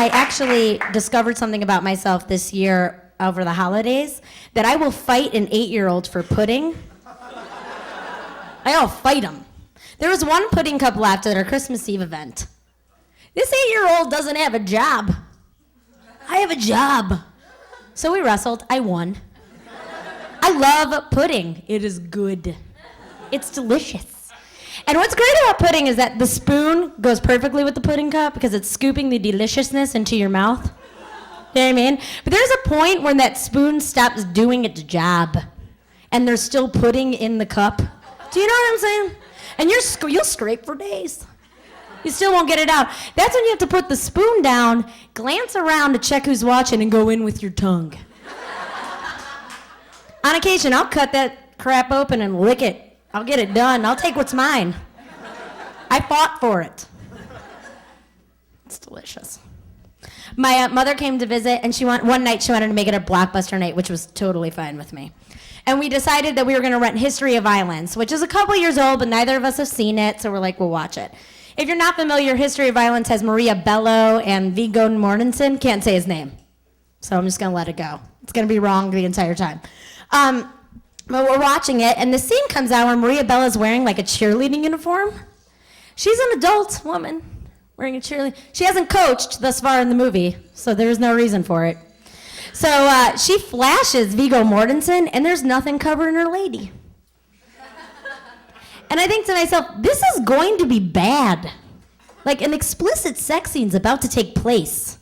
I actually discovered something about myself this year over the holidays, that I will fight an 8-year-old for pudding. I'll fight him. There was one pudding cup left at our Christmas Eve event. This 8-year-old doesn't have a job. I have a job. So we wrestled. I won. I love pudding. It is good. It's delicious. And what's great about pudding is that the spoon goes perfectly with the pudding cup because it's scooping the deliciousness into your mouth. You know what I mean? But there's a point when that spoon stops doing its job and there's still pudding in the cup. Do you know what I'm saying? And you'll scrape for days. You still won't get it out. That's when you have to put the spoon down, glance around to check who's watching, and go in with your tongue. On occasion, I'll cut that crap open and lick it. I'll get it done. I'll take what's mine. I fought for it. It's delicious. My mother came to visit, and one night she wanted to make it a blockbuster night, which was totally fine with me. And we decided that we were going to rent History of Violence, which is a couple years old, but neither of us have seen it, so we're like, we'll watch it. If you're not familiar, History of Violence has Maria Bello and Viggo Mortensen. Can't say his name, so I'm just going to let it go. It's going to be wrong the entire time. But we're watching it, and the scene comes out where Maria Bello's wearing like a cheerleading uniform. She's an adult woman wearing a cheerleading. She hasn't coached thus far in the movie, so there's no reason for it. So she flashes Viggo Mortensen, and there's nothing covering her lady. And I think to myself, this is going to be bad. Like an explicit sex scene's about to take place.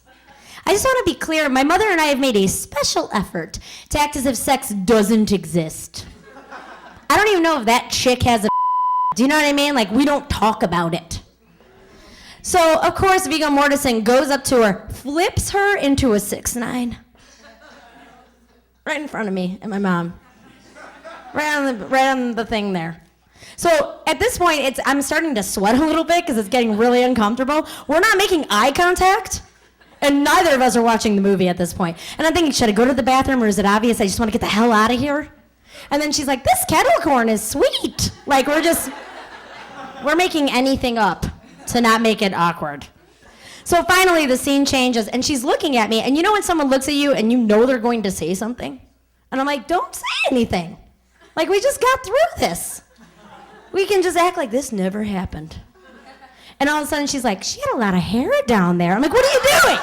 I just want to be clear, my mother and I have made a special effort to act as if sex doesn't exist. I don't even know if that chick has a do you know what I mean? Like, we don't talk about it. So, of course, Viggo Mortensen goes up to her, flips her into a 6'9". Right in front of me and my mom. Right on the thing there. So at this point, I'm starting to sweat a little bit because it's getting really uncomfortable. We're not making eye contact, and neither of us are watching the movie at this point. And I'm thinking, should I go to the bathroom, or is it obvious I just want to get the hell out of here? And then she's like, this kettle corn is sweet. Like, we're making anything up to not make it awkward. So finally, the scene changes, and she's looking at me, and you know when someone looks at you and you know they're going to say something? And I'm like, don't say anything. Like, we just got through this. We can just act like this never happened. And all of a sudden, she's like, she had a lot of hair down there. I'm like, what are you doing?